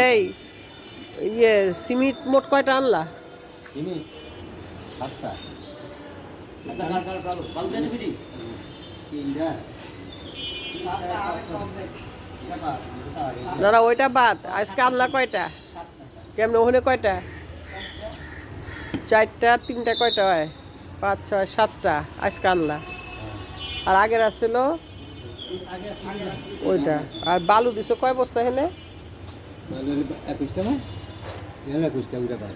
এই ইয়ে সিমেন্ট মোট কয়টা আনলা? সিমেন্ট 7টা। না না ওইটা বাদ, আজকে আনলা কয়টা? কেমন ওখানে কয়টা? 4টা 3টা কয়টা হয়? 5 6 7টা আজকে আনলা। আর আগের আসছিল ওইটা। আর বালু দিছো কয় বস্তা এখানে? 21টা না? এখানে 21টা উইটা পাই।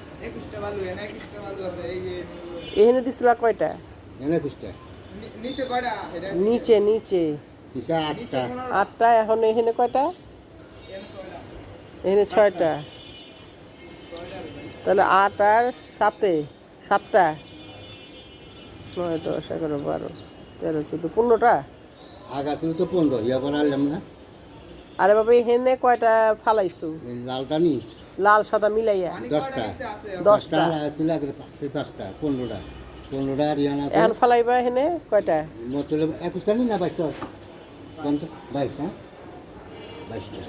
এখানে দিছিল কয়টা? এখানে 21টা। নিচে কয়টা? নিচে নিচে নিচে 8টা। 8টা। এখন এখানে কয়টা? এখানে 6টা। তাহলে 8 আর 7টা 9 10 11 12 13 14 15টা। আগা ছিল তো 15, ইয়া করে আনলাম না। আরে বাবা এখানে কয়টা ফালাইছো? এই লালটা নি লাল সাদা মিলাইয়া 10টা। 10টা। ছিল আগে 5টা 15টা 15টা আর ইয়ানা আছে। এখন ফালাইবা এখানে কয়টা? মোটলে 21টা নি না 22টা? 22 হ্যাঁ 22টা।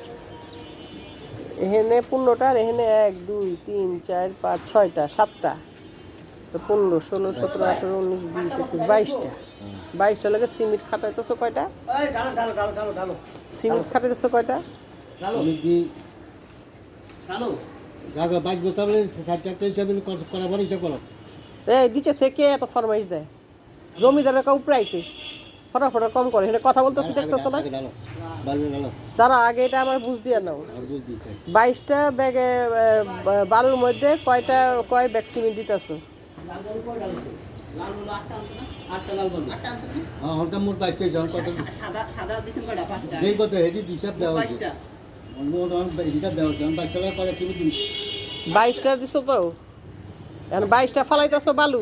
এখানে 15টা আর এখানে 1 2 3 4 5 6টা 7টা। তো 15 16 17 18 19 20 21 22টা। 22টা লাগে সিমেন্ট খাটাইতেছো কয়টা? সিমেন্ট খাটাইতেছো কয়টা? তুমি কি জায়গা 22 বস্তা বলে 60টা হিসাবে করা পরে হিসাব করো। এই নিচে থেকে এত ফরমাইশ দেয় জমিদারের কাউ প্রাইতে ফটাফটা কম করে। এখানে কথা বলতেছি দেখতেছো না? তারা আগে এটা আমার বুঝ দিয়ে নাও। 22টা ব্যাগে বালুর মধ্যে কয় ব্যাগ সিমেন্ট দিতেছো? যেই কত হেডি হিসাব দেওয়া হয়েছে 22টা দিছো তো? এখন 22টা ফালাইতেছো বালু।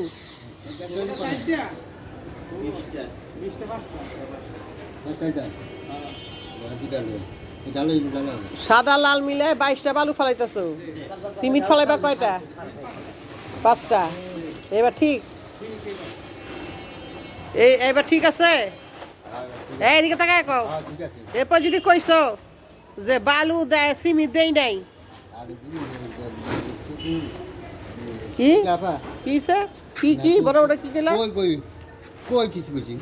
সাদা লাল মিলে 22টা বালু ফালাইতেছো। সিমেন্ট ফালাইবা কয়টা? 5টা। এবার ঠিক? এবার ঠিক আছে? এইদিকে তাকায় কও। এরপর যদি কইছো যে বালু দেয় সিমেন্ট দেই নাই কি কিছে কি কি বড় বড় কি কইলা? কই কিছু কইছি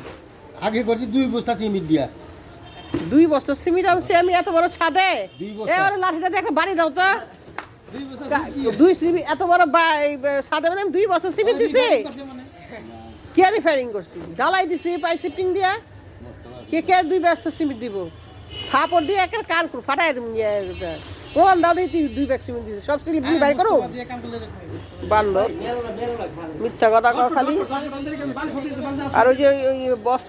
আগে করছি 2 বস্তা সিমেন্ট দিয়া 2 বস্তা সিমেন্ট আনছি আমি এত বড় ছাদে। 2 বস্তা। এ ওরে লাঠিটা দেখে বাড়ি দাও তো। 2 সিমেন্ট এত বড় ছাদে মানে আমি 2 বস্তা সিমেন্ট দিছি। কে রিফারিং করছি? ঢালাই দিছি পাই শিফটিং দিয়া। কে 2 বস্তা সিমেন্ট দিব? থাপড় দিয়ে একের কান ফাটাই দিম। প্রমাণ দাও দিই 2 ব্যাগ সিমেন্ট দিছি। সব সিলিপ বাই করো বান্দর মিথ্যা কথা কও খালি। আর ওই যে ওই বস্তা